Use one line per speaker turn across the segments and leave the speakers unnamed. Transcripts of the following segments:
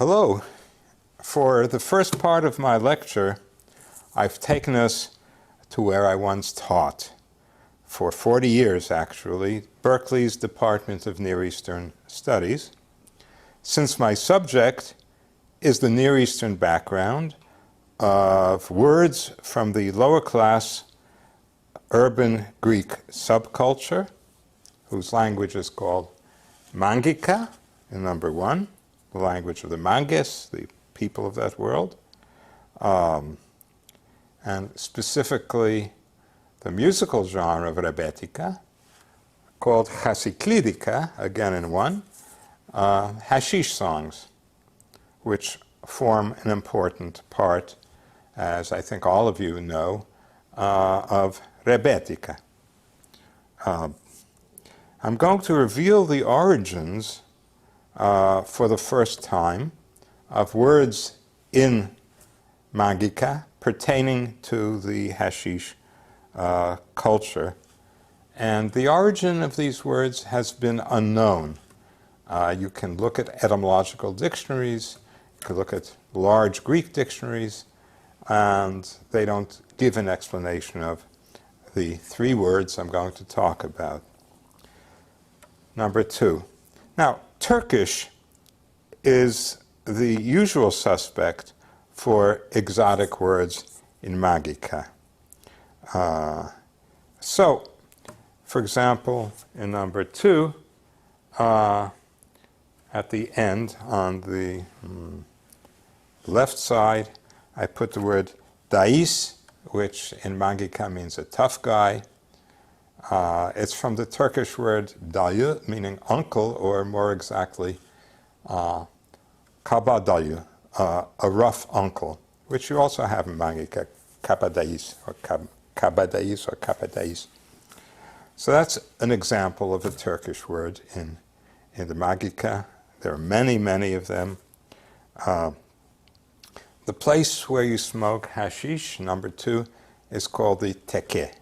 Hello. For the first part of my lecture, I've taken us to where I once taught, for 40 years actually, Berkeley's Department of Near Eastern Studies. Since my subject is the Near Eastern background of words from the lower class urban Greek subculture, whose language is called Mangika, in number one, the language of the Manges, the people of that world, and specifically the musical genre of rebetiko, called Hasiklidika, again in one, hashish songs, which form an important part, as I think all of you know, of rebetiko. I'm going to reveal the origins for the first time of words in Mangika pertaining to the hashish culture. And the origin of these words has been unknown. You can look at etymological dictionaries, you can look at large Greek dictionaries, and they don't give an explanation of the three words I'm going to talk about. Number two. Now, Turkish is the usual suspect for exotic words in Mangika. So, for example, in number two, at the end, on the left side, I put the word dais, which in Mangika means a tough guy. It's from the Turkish word dayı, meaning uncle, or more exactly, kabadayı, a rough uncle, which you also have in Mangika, kabadayis, or kabadayis. So that's an example of a Turkish word in the Mangika. There are many, many of them. The place where you smoke hashish, number two, is called the teke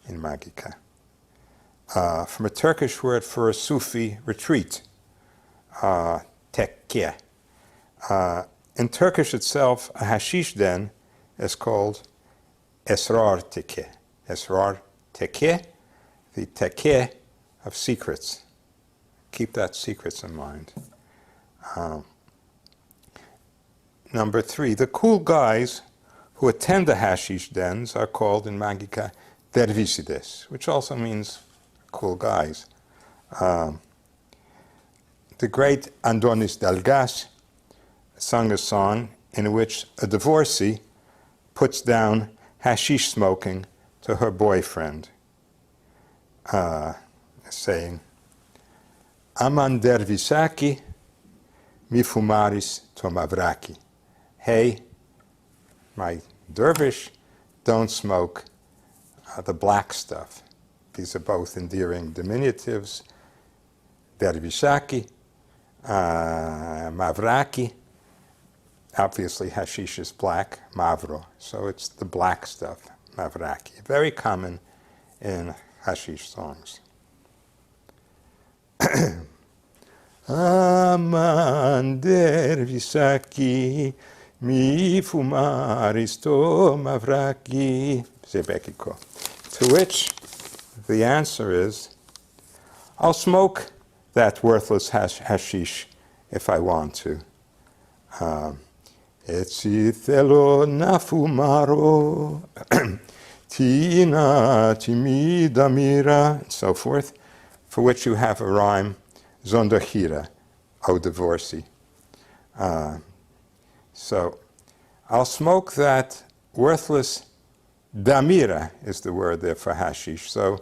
in Mangika. From a Turkish word for a Sufi retreat, tekke. In Turkish itself, a hashish den is called esrar teke. Esrar teke, the teke of secrets. Keep that secrets in mind. Number three, the cool guys who attend the hashish dens are called in Mangika dervisides, which also means cool guys. The great Adonis Dalgas sung a song in which a divorcee puts down hashish smoking to her boyfriend, saying, Aman dervisaki mi fumaris to mavraki. Hey, my dervish, don't smoke the black stuff. These are both endearing diminutives. Dervishaki, mavraki. Obviously, hashish is black, mavro. So it's the black stuff, mavraki. Very common in hashish songs. Aman dervishaki, mi fumaris to mavraki. Rebetiko. To which the answer is, I'll smoke that worthless hashish if I want to. Etsi thelo na fumaro, tina timida mira, and so forth, for which you have a rhyme, zondohira, O divorcee. So, I'll smoke that worthless damira is the word there for hashish. So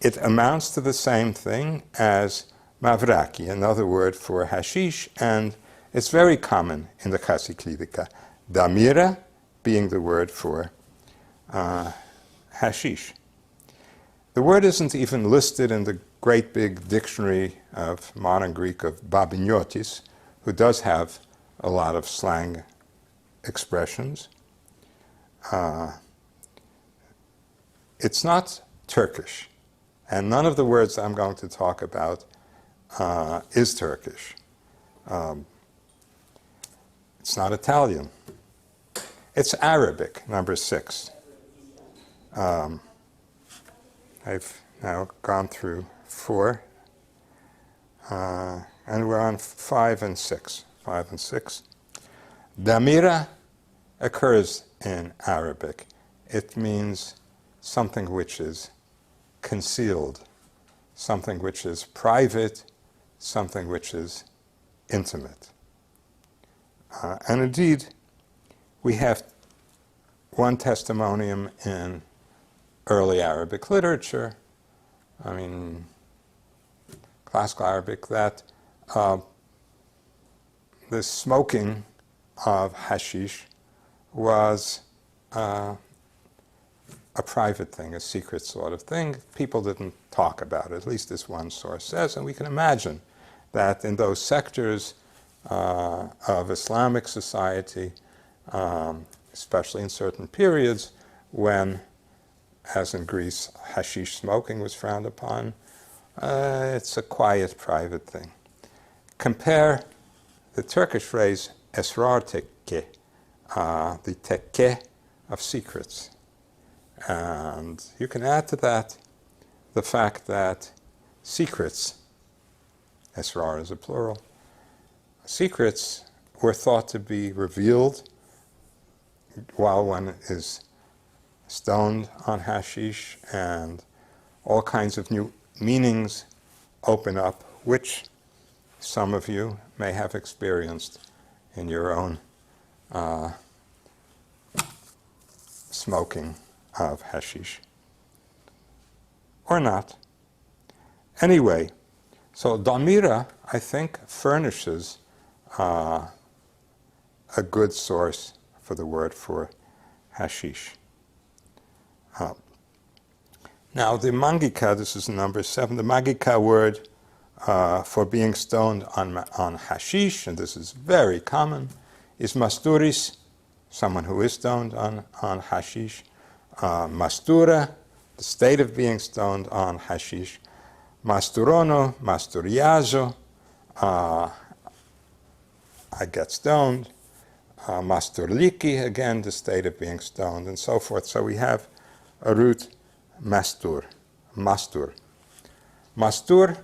it amounts to the same thing as mavraki, another word for hashish, and it's very common in the Hasiklidika. Damira being the word for hashish. The word isn't even listed in the great big dictionary of modern Greek of Babiniotis, who does have a lot of slang expressions. It's not Turkish, and none of the words I'm going to talk about is Turkish. It's not Italian. It's Arabic, number 6. I've now gone through 4, and we're on 5 and 6. 5 and 6. Damira occurs in Arabic. It means something which is concealed, something which is private, something which is intimate. And indeed, we have one testimonium in early Arabic literature, classical Arabic, that the smoking of hashish was a private thing, a secret sort of thing. People didn't talk about it, at least this one source says, and we can imagine that in those sectors of Islamic society, especially in certain periods when, as in Greece, hashish smoking was frowned upon, it's a quiet, private thing. Compare the Turkish phrase esrar tekke, the tekke of secrets. And you can add to that the fact that secrets, esrar is a plural, secrets were thought to be revealed while one is stoned on hashish, and all kinds of new meanings open up, which some of you may have experienced in your own smoking of hashish. Or not. Anyway, so damira, I think, furnishes a good source for the word for hashish. Now, the mangika, this is number 7, the mangika word for being stoned on hashish, and this is very common, is masturis, someone who is stoned on hashish. Mastura, the state of being stoned on hashish. Masturono, masturiazo, I get stoned. Masturliki, again, the state of being stoned, and so forth. So we have a root mastur, mastur. Mastur,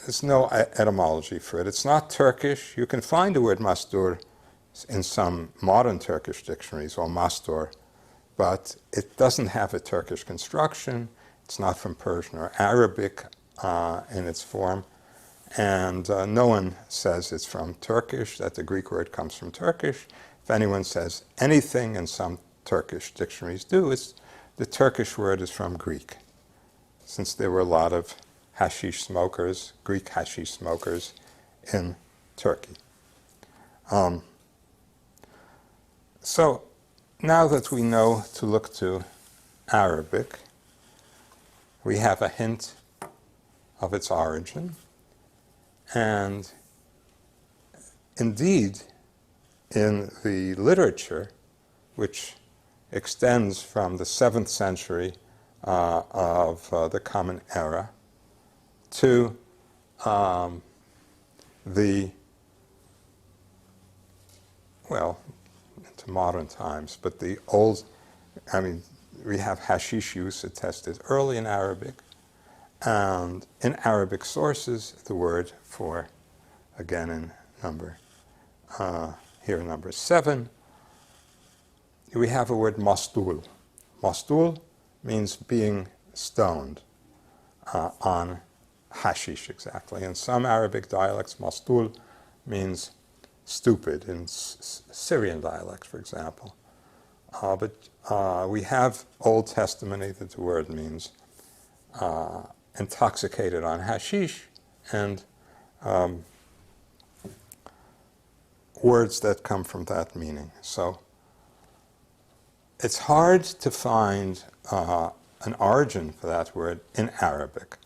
there's no etymology for it. It's not Turkish. You can find the word mastur in some modern Turkish dictionaries, or mastur, but it doesn't have a Turkish construction. It's not from Persian or Arabic in its form. And no one says it's from Turkish, that the Greek word comes from Turkish. If anyone says anything, and some Turkish dictionaries do, it's the Turkish word is from Greek, since there were a lot of hashish smokers, Greek hashish smokers, in Turkey. So now that we know to look to Arabic, we have a hint of its origin. And indeed, in the literature, which extends from the 7th century of the Common Era to into modern times, but the old, we have hashish use attested early in Arabic, and in Arabic sources, the word for, again in number 7, we have a word mastul. Mastul means being stoned on hashish, exactly. In some Arabic dialects, mastul means stupid, in Syrian dialects, for example. But we have Old Testament that the word means intoxicated on hashish, and words that come from that meaning. So it's hard to find an origin for that word in Arabic.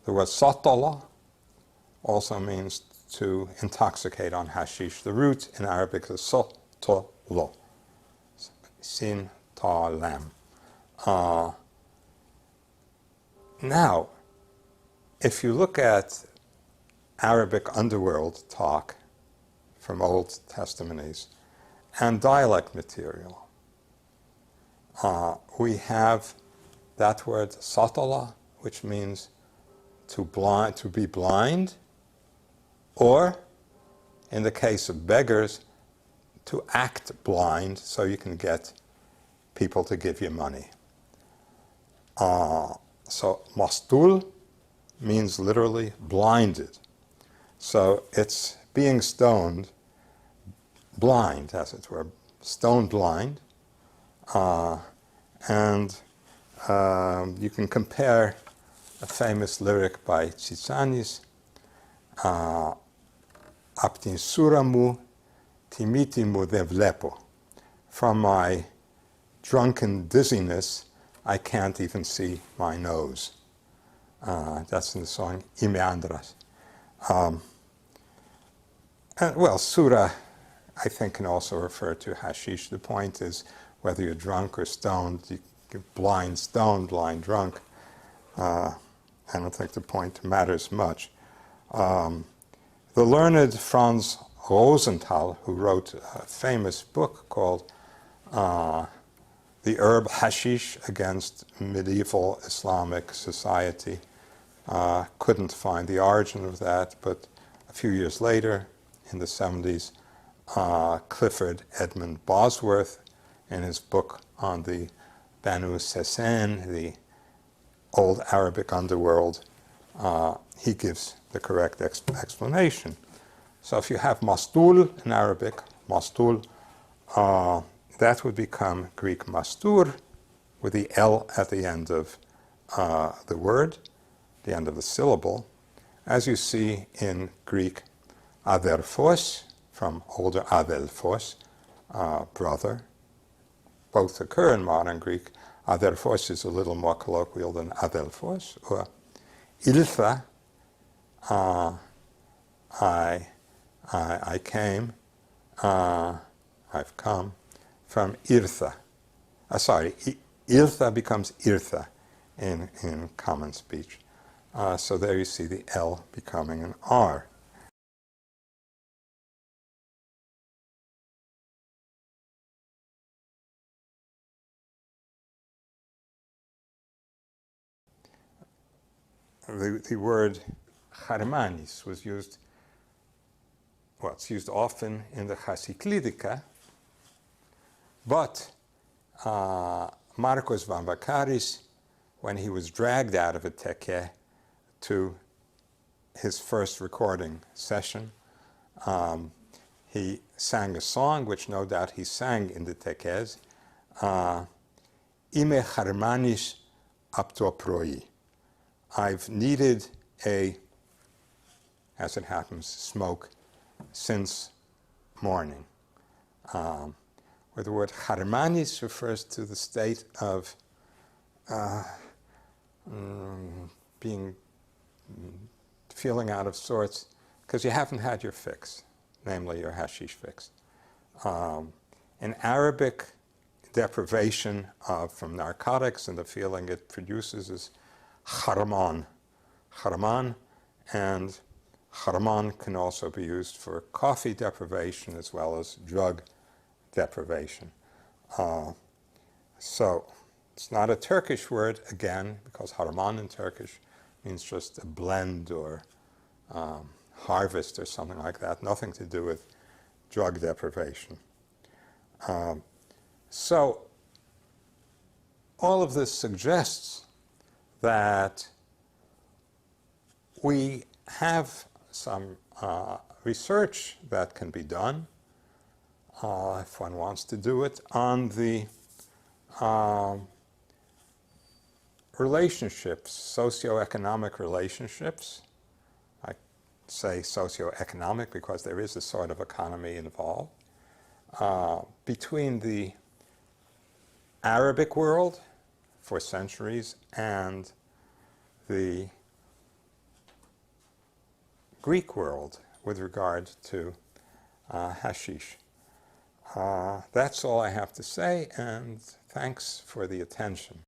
The word satala also means to intoxicate on hashish. The root in Arabic is satolo, sin ta lam. Now, if you look at Arabic underworld talk from Old Testaments, and dialect material. We have that word satola, which means to be blind, or, in the case of beggars, to act blind so you can get people to give you money. So mastul means literally blinded. So it's being stoned, blind, as it were, stone blind. And you can compare a famous lyric by Tsitsanis, Aptin suramu timitimu devlepo. From my drunken dizziness, I can't even see my nose. That's in the song Imeandras. Well, sura, I think, can also refer to hashish. The point is whether you're drunk or stoned, blind stoned, blind drunk. I don't think the point matters much. The learned Franz Rosenthal, who wrote a famous book called The Herb Hashish Against Medieval Islamic Society, couldn't find the origin of that, but a few years later, in the 70s, Clifford Edmund Bosworth, in his book on the Banu Sasan, the old Arabic underworld, he gives the correct explanation. So if you have mastul in Arabic, mastul, that would become Greek mastur, with the L at the end of the word, the end of the syllable, as you see in Greek adelphos, from older adelphos, brother. Both occur in modern Greek. Adelphos is a little more colloquial than adelphos, or iltha, I came, I've come, from irtha. Iltha becomes irtha in common speech. So there you see the L becoming an R. The word charmanis was used, well, it's used often in the Hasiklidika, but Marcos Vamvakaris, when he was dragged out of a teke to his first recording session, he sang a song, which no doubt he sang in the tekes, Ime charmanis apto proi. I've needed a, as it happens, smoke since morning. Where the word charmanis refers to the state of feeling out of sorts because you haven't had your fix, namely your hashish fix. In Arabic, deprivation from narcotics and the feeling it produces is harman. Harman, and harman can also be used for coffee deprivation as well as drug deprivation. So it's not a Turkish word, again, because harman in Turkish means just a blend or harvest or something like that, nothing to do with drug deprivation. So all of this suggests that we have some research that can be done, if one wants to do it, on the relationships, socioeconomic relationships. I say socioeconomic because there is a sort of economy involved, between the Arabic world for centuries and the Greek world with regard to hashish. That's all I have to say, and thanks for the attention.